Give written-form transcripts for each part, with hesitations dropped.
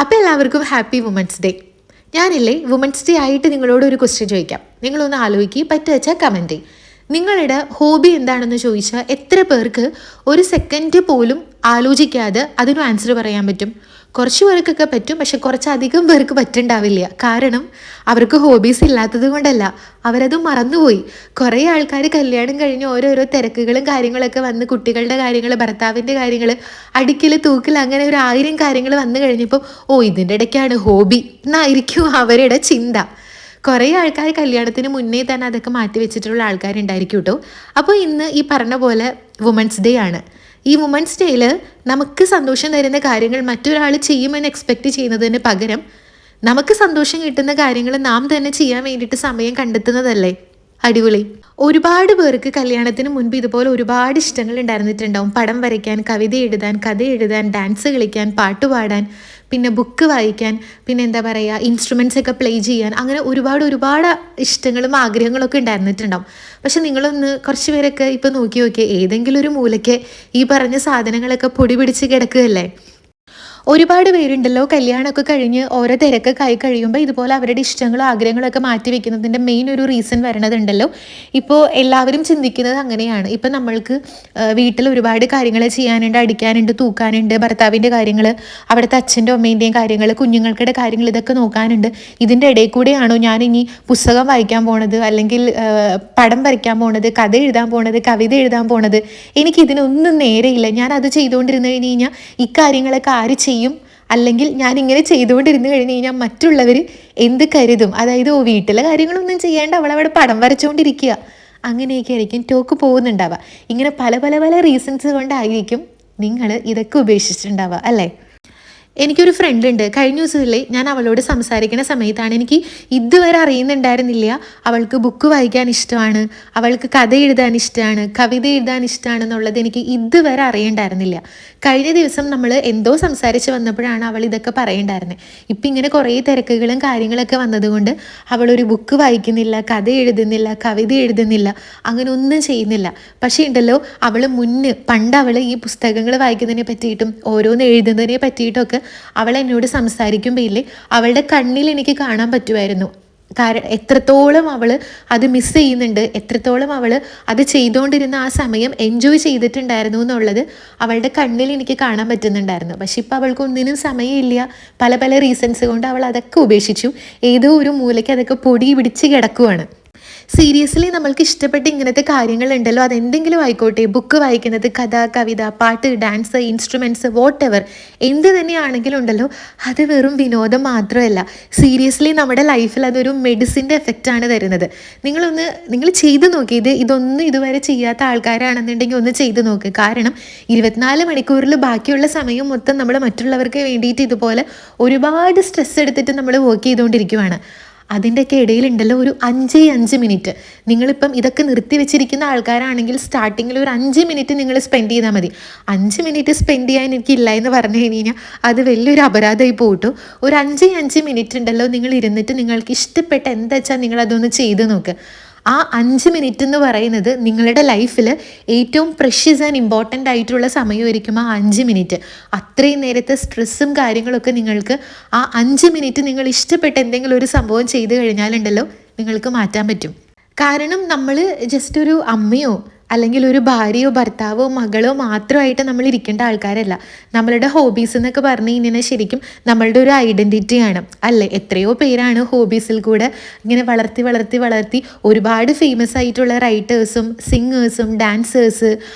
അപ്പോൾ എല്ലാവർക്കും happy women's day. ഞാനില്ലേ വുമൻസ് ഡേ ആയിട്ട് നിങ്ങളോട് ഒരു ക്വസ്റ്റ്യൻ ചോദിക്കാം. നിങ്ങളൊന്ന് ആലോചിക്കുക, പറ്റുവെച്ചാൽ കമൻറ്റ് ചെയ്യും. നിങ്ങളുടെ ഹോബി എന്താണെന്ന് ചോദിച്ചാൽ എത്ര പേർക്ക് ഒരു സെക്കൻഡ് പോലും ആലോചിക്കാതെ അതിന് ആൻസർ പറയാൻ പറ്റും? കുറച്ച് പേർക്കൊക്കെ പറ്റും, പക്ഷെ കുറച്ചധികം പേർക്ക് പറ്റുണ്ടാവില്ല. കാരണം അവർക്ക് ഹോബീസ് ഇല്ലാത്തത് കൊണ്ടല്ല, അവരത് മറന്നുപോയി. കുറേ ആൾക്കാർ കല്യാണം കഴിഞ്ഞ് ഓരോരോ തിരക്കുകളും കാര്യങ്ങളൊക്കെ വന്ന് കുട്ടികളുടെ കാര്യങ്ങൾ, ഭർത്താവിൻ്റെ കാര്യങ്ങൾ, അടിക്കൽ തൂക്കൽ, അങ്ങനെ ഒരു 1000 കാര്യങ്ങൾ വന്നു കഴിഞ്ഞപ്പോൾ ഇതിൻ്റെ ഇടയ്ക്കാണ് ഹോബി എന്നായിരിക്കും അവരുടെ ചിന്ത. കുറേ ആൾക്കാർ കല്യാണത്തിന് മുന്നേ തന്നെ അതൊക്കെ മാറ്റി വെച്ചിട്ടുള്ള ആൾക്കാരുണ്ടായിരിക്കും കേട്ടോ. അപ്പോൾ ഇന്ന് ഈ പറഞ്ഞ പോലെ വുമൻസ് ഡേ ആണ്. ഈ വുമൻസ് ഡേയിൽ നമുക്ക് സന്തോഷം തരുന്ന കാര്യങ്ങൾ മറ്റൊരാൾ ചെയ്യുമെന്ന് എക്സ്പെക്റ്റ് ചെയ്യുന്നതിന് പകരം നമുക്ക് സന്തോഷം കിട്ടുന്ന കാര്യങ്ങൾ നാം തന്നെ ചെയ്യാൻ വേണ്ടിയിട്ട് സമയം കണ്ടെത്തുന്നതല്ലേ അടിപൊളി. ഒരുപാട് പേർക്ക് കല്യാണത്തിന് മുൻപ് ഇതുപോലെ ഒരുപാട് ഇഷ്ടങ്ങൾ ഉണ്ടായിരുന്നിട്ടുണ്ടാവും. പടം വരയ്ക്കാൻ, കവിത എഴുതാൻ, കഥ എഴുതാൻ, ഡാൻസ് കളിക്കാൻ, പാട്ട് പാടാൻ, പിന്നെ ബുക്ക് വായിക്കാൻ, പിന്നെ എന്താ പറയുക, ഇൻസ്ട്രുമെൻറ്റ്സ് ഒക്കെ പ്ലേ ചെയ്യാൻ, അങ്ങനെ ഒരുപാട് ഇഷ്ടങ്ങളും ആഗ്രഹങ്ങളൊക്കെ ഉണ്ടായിരുന്നിട്ടുണ്ടാവും. പക്ഷെ നിങ്ങളൊന്ന് കുറച്ച് പേരൊക്കെ ഇപ്പോൾ നോക്കി ഏതെങ്കിലും ഒരു മൂലയ്ക്ക് ഈ പറഞ്ഞ സാധനങ്ങളൊക്കെ പൊടി പിടിച്ച് കിടക്കുകയല്ലേ. ഒരുപാട് പേരുണ്ടല്ലോ കല്യാണമൊക്കെ കഴിഞ്ഞ് ഓരോ തിരക്കൊക്കെ ആയി കഴിയുമ്പോൾ ഇതുപോലെ അവരുടെ ഇഷ്ടങ്ങളും ആഗ്രഹങ്ങളൊക്കെ മാറ്റി വെക്കുന്നതിൻ്റെ മെയിൻ ഒരു റീസൺ വരണതുണ്ടല്ലോ. ഇപ്പോൾ എല്ലാവരും ചിന്തിക്കുന്നത് അങ്ങനെയാണ്. ഇപ്പം നമ്മൾക്ക് വീട്ടിൽ ഒരുപാട് കാര്യങ്ങൾ ചെയ്യാനുണ്ട്, അടിക്കാനുണ്ട്, തൂക്കാനുണ്ട്, ഭർത്താവിൻ്റെ കാര്യങ്ങൾ, അവിടുത്തെ അച്ഛൻ്റെ അമ്മേൻ്റെയും കാര്യങ്ങൾ, കുഞ്ഞുങ്ങൾക്കുടെ കാര്യങ്ങൾ, ഇതൊക്കെ നോക്കാനുണ്ട്. ഇതിൻ്റെ ഇടയിൽ കൂടെയാണോ ഞാനിനി പുസ്തകം വായിക്കാൻ പോണത്, അല്ലെങ്കിൽ പടം വരയ്ക്കാൻ പോണത്, കഥ എഴുതാൻ പോണത്, കവിത എഴുതാൻ പോണത്? എനിക്കിതിനൊന്നും നേരെയില്ല. ഞാൻ അത് ചെയ്തുകൊണ്ടിരുന്നു കഴിഞ്ഞ് കഴിഞ്ഞാൽ ഇക്കാര്യങ്ങളൊക്കെ ആര് ചെയ്യും, അല്ലെങ്കിൽ ഞാൻ ഇങ്ങനെ ചെയ്തുകൊണ്ടിരുന്നു കഴിഞ്ഞ് കഴിഞ്ഞാൽ മറ്റുള്ളവർ എന്ത് കരുതും? അതായത് വീട്ടിലെ കാര്യങ്ങളൊന്നും ചെയ്യാണ്ട് അവളവിടെ പടം വരച്ചുകൊണ്ടിരിക്കുക, അങ്ങനെയൊക്കെ ആയിരിക്കും ടോക്ക് പോകുന്നുണ്ടാവുക. ഇങ്ങനെ പല റീസൺസ് കൊണ്ടായിരിക്കും നിങ്ങൾ ഇതൊക്കെ ഉപേക്ഷിച്ചിട്ടുണ്ടാവുക അല്ലേ. എനിക്കൊരു ഫ്രണ്ട് ഉണ്ട്. കഴിഞ്ഞ ദിവസത്തിലെ ഞാൻ അവളോട് സംസാരിക്കുന്ന സമയത്താണ് എനിക്ക് ഇതുവരെ അറിയുന്നുണ്ടായിരുന്നില്ല അവൾക്ക് ബുക്ക് വായിക്കാൻ ഇഷ്ടമാണ്, അവൾക്ക് കഥ എഴുതാൻ ഇഷ്ടമാണ്, കവിത എഴുതാൻ ഇഷ്ടമാണെന്നുള്ളത് എനിക്ക് ഇതുവരെ അറിയണ്ടായിരുന്നില്ല. കഴിഞ്ഞ ദിവസം നമ്മൾ എന്തോ സംസാരിച്ച് വന്നപ്പോഴാണ് അവൾ ഇതൊക്കെ പറയണ്ടായിരുന്നത്. ഇപ്പം ഇങ്ങനെ കുറേ തിരക്കുകളും കാര്യങ്ങളൊക്കെ വന്നതുകൊണ്ട് അവളൊരു ബുക്ക് വായിക്കുന്നില്ല, കഥ എഴുതുന്നില്ല, കവിത എഴുതുന്നില്ല, അങ്ങനെ ഒന്നും ചെയ്യുന്നില്ല. പക്ഷേ ഉണ്ടല്ലോ, അവൾ പണ്ട് അവൾ ഈ പുസ്തകങ്ങൾ വായിക്കുന്നതിനെ പറ്റിയിട്ടും ഓരോന്ന് എഴുതുന്നതിനെ പറ്റിയിട്ടൊക്കെ അവൾ എന്നോട് സംസാരിക്കുമ്പോൾ ഇല്ലേ, അവളുടെ കണ്ണിൽ എനിക്ക് കാണാൻ പറ്റുമായിരുന്നു. കാരണം എത്രത്തോളം അവൾ അത് മിസ് ചെയ്യുന്നുണ്ട്, എത്രത്തോളം അവൾ അത് ചെയ്തുകൊണ്ടിരുന്ന ആ സമയം എൻജോയ് ചെയ്തിട്ടുണ്ടായിരുന്നു എന്നുള്ളത് അവളുടെ കണ്ണിൽ എനിക്ക് കാണാൻ പറ്റുന്നുണ്ടായിരുന്നു. പക്ഷെ ഇപ്പം അവൾക്കൊന്നിനും സമയമില്ല. പല റീസൺസ് കൊണ്ട് അവൾ അതൊക്കെ ഉപേക്ഷിച്ചു. ഏതോ ഒരു മൂലയ്ക്ക് അതൊക്കെ പൊടി പിടിച്ച് കിടക്കുവാണ്. സീരിയസ്ലി നമ്മൾക്ക് ഇഷ്ടപ്പെട്ട ഇങ്ങനത്തെ കാര്യങ്ങളുണ്ടല്ലോ, അതെന്തെങ്കിലും ആയിക്കോട്ടെ, ബുക്ക് വായിക്കുന്നത്, കഥ, കവിത, പാട്ട്, ഡാൻസ്, ഇൻസ്ട്രുമെൻറ്റ്സ്, വോട്ട് എവർ, എന്ത് തന്നെയാണെങ്കിലും ഉണ്ടല്ലോ, അത് വെറും വിനോദം മാത്രമല്ല. സീരിയസ്ലി നമ്മുടെ ലൈഫിൽ അതൊരു മെഡിസിൻ്റെ എഫക്റ്റാണ് തരുന്നത്. നിങ്ങൾ ചെയ്ത് നോക്കി. ഇതൊന്നും ഇതുവരെ ചെയ്യാത്ത ആൾക്കാരാണെന്നുണ്ടെങ്കിൽ ഒന്ന് ചെയ്ത് നോക്ക്. കാരണം 24 മണിക്കൂറിൽ ബാക്കിയുള്ള സമയം മൊത്തം നമ്മൾ മറ്റുള്ളവർക്ക് വേണ്ടിയിട്ട് ഇതുപോലെ ഒരുപാട് സ്ട്രെസ് എടുത്തിട്ട് നമ്മൾ വർക്ക് ചെയ്തുകൊണ്ടിരിക്കുവാണ്. അതിൻ്റെയൊക്കെ ഇടയിലുണ്ടല്ലോ ഒരു 5 മിനിറ്റ്, നിങ്ങളിപ്പം ഇതൊക്കെ നിർത്തി വെച്ചിരിക്കുന്ന ആൾക്കാരാണെങ്കിൽ സ്റ്റാർട്ടിങ്ങിൽ ഒരു 5 മിനിറ്റ് നിങ്ങൾ സ്പെൻഡ് ചെയ്താൽ മതി. 5 മിനിറ്റ് സ്പെൻഡ് ചെയ്യാൻ എനിക്കില്ല എന്ന് പറഞ്ഞു കഴിഞ്ഞാൽ അത് വലിയൊരു അപരാധമായി പോയിട്ടു. ഒരു 5 മിനിറ്റ് ഉണ്ടല്ലോ, നിങ്ങൾ ഇരുന്നിട്ട് നിങ്ങൾക്ക് ഇഷ്ടപ്പെട്ട എന്താ വെച്ചാൽ നിങ്ങളതൊന്ന് ചെയ്ത് നോക്ക്. ആ 5 മിനിറ്റ് എന്ന് പറയുന്നത് നിങ്ങളുടെ ലൈഫിൽ ഏറ്റവും പ്രഷ്യസ് ആൻഡ് ഇമ്പോർട്ടൻ്റ് ആയിട്ടുള്ള സമയമായിരിക്കും ആ 5 മിനിറ്റ്. അത്രയും നേരത്തെ സ്ട്രെസ്സും കാര്യങ്ങളൊക്കെ നിങ്ങൾക്ക് ആ 5 മിനിറ്റ് നിങ്ങൾ ഇഷ്ടപ്പെട്ട എന്തെങ്കിലും ഒരു സംഭവം ചെയ്ത് കഴിഞ്ഞാലുണ്ടല്ലോ നിങ്ങൾക്ക് മാറ്റാൻ പറ്റും. കാരണം നമ്മൾ ജസ്റ്റ് ഒരു അമ്മയോ അല്ലെങ്കിൽ ഒരു ഭാര്യയോ ഭർത്താവോ മകളോ മാത്രമായിട്ട് നമ്മൾ ഇരിക്കേണ്ട ആൾക്കാരല്ല. നമ്മളുടെ ഹോബീസ് എന്നൊക്കെ പറഞ്ഞു കഴിഞ്ഞാൽ ശരിക്കും നമ്മളുടെ ഒരു ഐഡൻറ്റിറ്റിയാണ് അല്ലേ. എത്രയോ പേരാണ് ഹോബീസിൽ കൂടെ ഇങ്ങനെ വളർത്തി ഒരുപാട് ഫേമസ് ആയിട്ടുള്ള റൈറ്റേഴ്സും സിംഗേഴ്സും ഡാൻസേഴ്സ്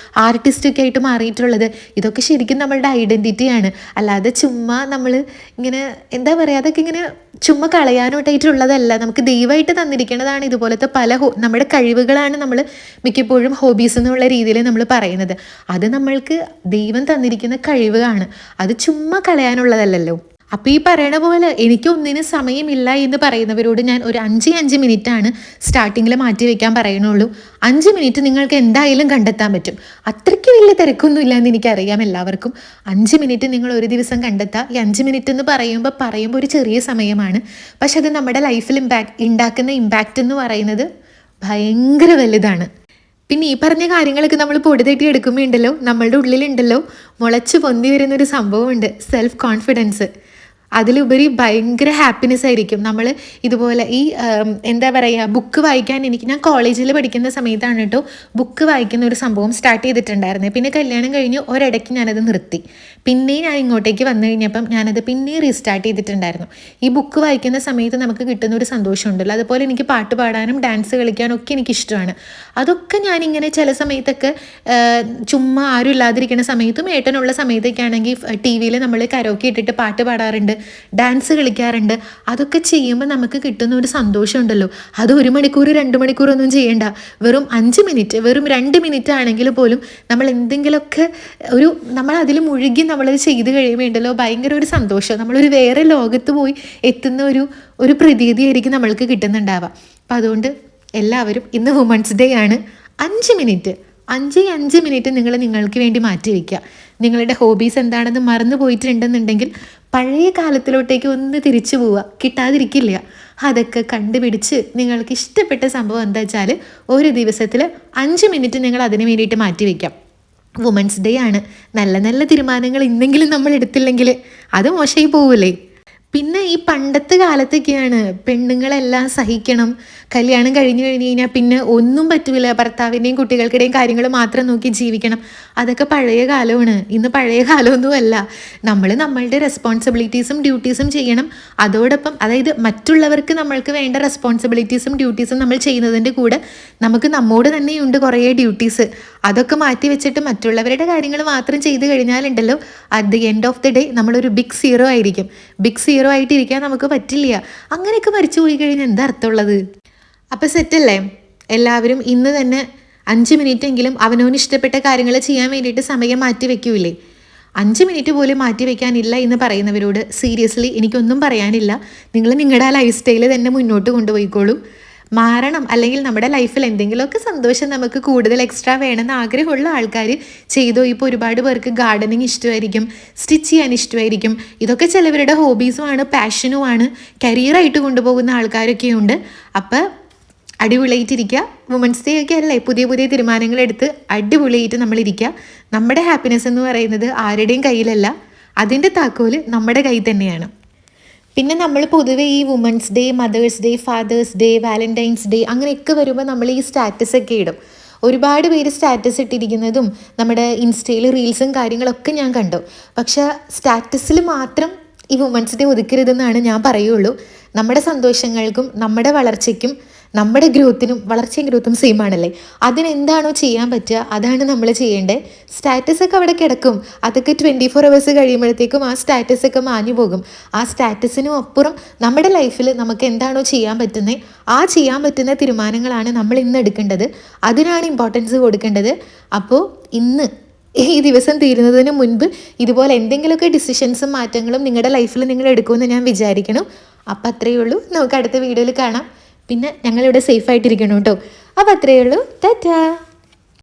ആർട്ടിസ്റ്റൊക്കെ ആയിട്ട് മാറിയിട്ടുള്ളത്. ഇതൊക്കെ ശരിക്കും നമ്മളുടെ ഐഡൻറ്റിറ്റിയാണ്. അല്ലാതെ ചുമ്മാ നമ്മൾ ഇങ്ങനെ എന്താ പറയുക, അതൊക്കെ ഇങ്ങനെ ചുമ്മാ കളയാനോട്ടായിട്ടുള്ളതല്ല. നമുക്ക് ദൈവമായിട്ട് തന്നിരിക്കുന്നതാണ് ഇതുപോലത്തെ നമ്മുടെ കഴിവുകളാണ് നമ്മൾ മിക്കപ്പോഴും ഹോബീസ് എന്നുള്ള രീതിയിൽ നമ്മൾ പറയുന്നത്. അത് നമ്മൾക്ക് ദൈവം തന്നിരിക്കുന്ന കഴിവാണ്, അത് ചുമ്മാ കളയാനുള്ളതല്ലല്ലോ. അപ്പോൾ ഈ പറയണ പോലെ എനിക്ക് ഒന്നിനും സമയമില്ല എന്ന് പറയുന്നവരോട് ഞാൻ ഒരു 5 മിനിറ്റാണ് സ്റ്റാർട്ടിങ്ങിൽ മാറ്റി വയ്ക്കാൻ പറയണുള്ളൂ. 5 മിനിറ്റ് നിങ്ങൾക്ക് എന്തായാലും കണ്ടെത്താൻ പറ്റും. അത്രയ്ക്ക് വലിയ തിരക്കൊന്നും ഇല്ലയെന്ന് എനിക്കറിയാം എല്ലാവർക്കും. 5 മിനിറ്റ് നിങ്ങൾ ഒരു ദിവസം കണ്ടെത്താം. ഈ 5 മിനിറ്റ് എന്ന് പറയുമ്പോൾ ഒരു ചെറിയ സമയമാണ്, പക്ഷെ അത് നമ്മുടെ ലൈഫിൽ ഉണ്ടാക്കുന്ന ഇമ്പാക്റ്റ് എന്ന് പറയുന്നത് ഭയങ്കര വലുതാണ്. പിന്നെ ഈ പറഞ്ഞ കാര്യങ്ങളൊക്കെ നമ്മൾ പൊടി തട്ടി എടുക്കുമ്പോൾ ഉണ്ടല്ലോ, നമ്മളുടെ ഉള്ളിലുണ്ടല്ലോ മുളച്ച് പൊന്തി വരുന്നൊരു സംഭവമുണ്ട്, സെൽഫ് കോൺഫിഡൻസ്. അതിലുപരി ഭയങ്കര ഹാപ്പിനെസ് ആയിരിക്കും. നമ്മൾ ഇതുപോലെ ഈ എന്താ പറയുക, ബുക്ക് വായിക്കാൻ ഞാൻ കോളേജിൽ പഠിക്കുന്ന സമയത്താണ് കേട്ടോ ബുക്ക് വായിക്കുന്ന ഒരു സംഭവം സ്റ്റാർട്ട് ചെയ്തിട്ടുണ്ടായിരുന്നത്. പിന്നെ കല്യാണം കഴിഞ്ഞ് ഒരിടയ്ക്ക് ഞാനത് നിർത്തി. പിന്നെയും ഞാൻ ഇങ്ങോട്ടേക്ക് വന്നു കഴിഞ്ഞപ്പം ഞാനത് പിന്നെയും റീസ്റ്റാർട്ട് ചെയ്തിട്ടുണ്ടായിരുന്നു. ഈ ബുക്ക് വായിക്കുന്ന സമയത്ത് നമുക്ക് കിട്ടുന്ന ഒരു സന്തോഷമുണ്ടല്ലോ, അതുപോലെ എനിക്ക് പാട്ട് പാടാനും ഡാൻസ് കളിക്കാനും ഒക്കെ എനിക്കിഷ്ടമാണ്. അതൊക്കെ ഞാനിങ്ങനെ ചില സമയത്തൊക്കെ ചുമ്മാ ആരും ഇല്ലാതിരിക്കുന്ന സമയത്തും ഏട്ടനുള്ള സമയത്തൊക്കെ ആണെങ്കിൽ ടി വിയിൽ നമ്മൾ കരോക്കെ ഇട്ടിട്ട് പാട്ട് പാടാറുണ്ട്, ഡാൻസ് കളിക്കാറുണ്ട്. അതൊക്കെ ചെയ്യുമ്പോൾ നമുക്ക് കിട്ടുന്ന ഒരു സന്തോഷമുണ്ടല്ലോ, അത് 1 മണിക്കൂർ 2 മണിക്കൂറൊന്നും ചെയ്യേണ്ട, വെറും 5 മിനിറ്റ്, വെറും 2 മിനിറ്റ് ആണെങ്കിൽ പോലും നമ്മൾ എന്തെങ്കിലുമൊക്കെ നമ്മൾ അതിൽ മുഴുകി നമ്മളത് ചെയ്ത് കഴിയുമ്പോണ്ടല്ലോ ഭയങ്കര ഒരു സന്തോഷം, നമ്മളൊരു വേറെ ലോകത്ത് പോയി എത്തുന്ന ഒരു പ്രതീതിയായിരിക്കും നമ്മൾക്ക് കിട്ടുന്നുണ്ടാവുക. അപ്പം അതുകൊണ്ട് എല്ലാവരും ഇന്ന് വുമൻസ് ഡേ ആണ്. 5 മിനിറ്റ് 5 മിനിറ്റ് നിങ്ങൾക്ക് വേണ്ടി മാറ്റി വയ്ക്കുക. നിങ്ങളുടെ ഹോബീസ് എന്താണെന്ന് മറന്നു പോയിട്ടുണ്ടെന്നുണ്ടെങ്കിൽ പഴയ കാലത്തിലോട്ടേക്ക് ഒന്ന് തിരിച്ചു പോവുക, കിട്ടാതിരിക്കില്ല. അതൊക്കെ കണ്ടുപിടിച്ച് നിങ്ങൾക്ക് ഇഷ്ടപ്പെട്ട സംഭവം എന്താ വെച്ചാൽ ഒരു ദിവസത്തിൽ 5 മിനിറ്റ് നിങ്ങൾ അതിന് വേണ്ടിയിട്ട് മാറ്റി വയ്ക്കാം. വുമൻസ് ഡേ ആണ്. നല്ല നല്ല തീരുമാനങ്ങൾ ഇന്നെങ്കിലും നമ്മൾ എടുത്തില്ലെങ്കിൽ അത് മോശമായി പോവില്ലേ. പിന്നെ ഈ പണ്ടത്തെ കാലത്തൊക്കെയാണ് പെണ്ണുങ്ങളെല്ലാം സഹിക്കണം, കല്യാണം കഴിഞ്ഞ് കഴിഞ്ഞാൽ പിന്നെ ഒന്നും പറ്റില്ല, ഭർത്താവിൻ്റെയും കുട്ടികൾക്കിടെയും കാര്യങ്ങൾ മാത്രം നോക്കി ജീവിക്കണം. അതൊക്കെ പഴയ കാലമാണ്. ഇന്ന് പഴയ കാലമൊന്നുമല്ല. നമ്മൾ നമ്മളുടെ റെസ്പോൺസിബിലിറ്റീസും ഡ്യൂട്ടീസും ചെയ്യണം. അതോടൊപ്പം അതായത് മറ്റുള്ളവർക്ക് നമ്മൾക്ക് വേണ്ട റെസ്പോൺസിബിലിറ്റീസും ഡ്യൂട്ടീസും നമ്മൾ ചെയ്യുന്നതിൻ്റെ കൂടെ നമുക്ക് നമ്മോട് തന്നെയുണ്ട് കുറേ ഡ്യൂട്ടീസ്. അതൊക്കെ മാറ്റി വെച്ചിട്ട് മറ്റുള്ളവരുടെ കാര്യങ്ങൾ മാത്രം ചെയ്ത് കഴിഞ്ഞാലുണ്ടല്ലോ at the end of the day നമ്മളൊരു ബിഗ് സീറോ ആയിരിക്കും. ബിഗ് സീറോ ആയിട്ടിരിക്കാൻ നമുക്ക് പറ്റില്ല. അങ്ങനെയൊക്കെ മരിച്ചു പോയി കഴിഞ്ഞാൽ എന്താ അർത്ഥമുള്ളത്? അപ്പോൾ സെറ്റല്ലേ? എല്ലാവരും ഇന്ന് തന്നെ 5 മിനിറ്റെങ്കിലും അവനവന് ഇഷ്ടപ്പെട്ട കാര്യങ്ങൾ ചെയ്യാൻ വേണ്ടിയിട്ട് സമയം മാറ്റി വെക്കൂലേ? 5 മിനിറ്റ് പോലും മാറ്റി വെക്കാനില്ല എന്ന് പറയുന്നവരോട് സീരിയസ്ലി എനിക്കൊന്നും പറയാനില്ല. നിങ്ങൾ നിങ്ങളുടെ ലൈഫ് സ്റ്റൈല് തന്നെ മുന്നോട്ട് കൊണ്ടുപോയിക്കോളൂ. മാറണം, അല്ലെങ്കിൽ നമ്മുടെ ലൈഫിൽ എന്തെങ്കിലുമൊക്കെ സന്തോഷം നമുക്ക് കൂടുതൽ എക്സ്ട്രാ വേണമെന്ന് ആഗ്രഹമുള്ള ആൾക്കാർ ചെയ്തോ. ഇപ്പോൾ ഒരുപാട് പേർക്ക് ഗാർഡനിങ് ഇഷ്ടമായിരിക്കും, സ്റ്റിച്ച് ചെയ്യാൻ ഇഷ്ടമായിരിക്കും. ഇതൊക്കെ ചിലവരുടെ ഹോബീസുമാണ്, പാഷനുമാണ്, കരിയറായിട്ട് കൊണ്ടുപോകുന്ന ആൾക്കാരൊക്കെയുണ്ട്. അപ്പം അടിപൊളിയായിട്ടിരിക്കുക. വുമൻസ് ഡേ ഒക്കെ അല്ലേ, പുതിയ പുതിയ തീരുമാനങ്ങൾ എടുത്ത് അടിപൊളിയായിട്ട് നമ്മളിരിക്കുക. നമ്മുടെ ഹാപ്പിനെസ് എന്ന് പറയുന്നത് ആരുടെയും കയ്യിലല്ല, അതിൻ്റെ താക്കോല് നമ്മുടെ കയ്യിൽ തന്നെയാണ്. പിന്നെ നമ്മൾ പൊതുവെ ഈ women's day, mother's day, father's day, Valentine's day അങ്ങനെയൊക്കെ വരുമ്പോൾ നമ്മൾ ഈ സ്റ്റാറ്റസൊക്കെ ഇടും. ഒരുപാട് പേര് സ്റ്റാറ്റസ് ഇട്ടിരിക്കുന്നതും നമ്മുടെ ഇൻസ്റ്റയിൽ റീൽസും കാര്യങ്ങളൊക്കെ ഞാൻ കണ്ടു. പക്ഷേ സ്റ്റാറ്റസിൽ മാത്രം ഈ വുമൻസ് ഡേ ഒതുക്കരുതെന്നാണ് ഞാൻ പറയുള്ളൂ. നമ്മുടെ സന്തോഷങ്ങൾക്കും നമ്മുടെ വളർച്ചയ്ക്കും നമ്മുടെ വളർച്ചയും ഗ്രോത്തും സെയിം ആണല്ലേ. അതിനെന്താണോ ചെയ്യാൻ പറ്റുക അതാണ് നമ്മൾ ചെയ്യേണ്ടത്. സ്റ്റാറ്റസൊക്കെ അവിടെ കിടക്കും, അതൊക്കെ 24 hours കഴിയുമ്പോഴത്തേക്കും ആ സ്റ്റാറ്റസൊക്കെ മാഞ്ഞു പോകും. ആ സ്റ്റാറ്റസിനും അപ്പുറം നമ്മുടെ ലൈഫിൽ നമുക്ക് എന്താണോ ചെയ്യാൻ പറ്റുന്നത് ആ ചെയ്യാൻ പറ്റുന്ന തീരുമാനങ്ങളാണ് നമ്മൾ ഇന്ന് എടുക്കേണ്ടത്. അതിനാണ് ഇമ്പോർട്ടൻസ് കൊടുക്കേണ്ടത്. അപ്പോൾ ഇന്ന് ഈ ദിവസം തീരുന്നതിന് മുൻപ് ഇതുപോലെ എന്തെങ്കിലുമൊക്കെ ഡിസിഷൻസും മാറ്റങ്ങളും നിങ്ങളുടെ ലൈഫിൽ നിങ്ങൾ എടുക്കുമെന്ന് ഞാൻ വിചാരിക്കണം. അപ്പം അത്രയേ ഉള്ളൂ. നമുക്ക് അടുത്ത വീഡിയോയിൽ കാണാം. പിന്നെ ഞങ്ങളിവിടെ സേഫായിട്ടിരിക്കണം കേട്ടോ. അപ്പോൾ അത്രയേ ഉള്ളൂ. ടാറ്റാ.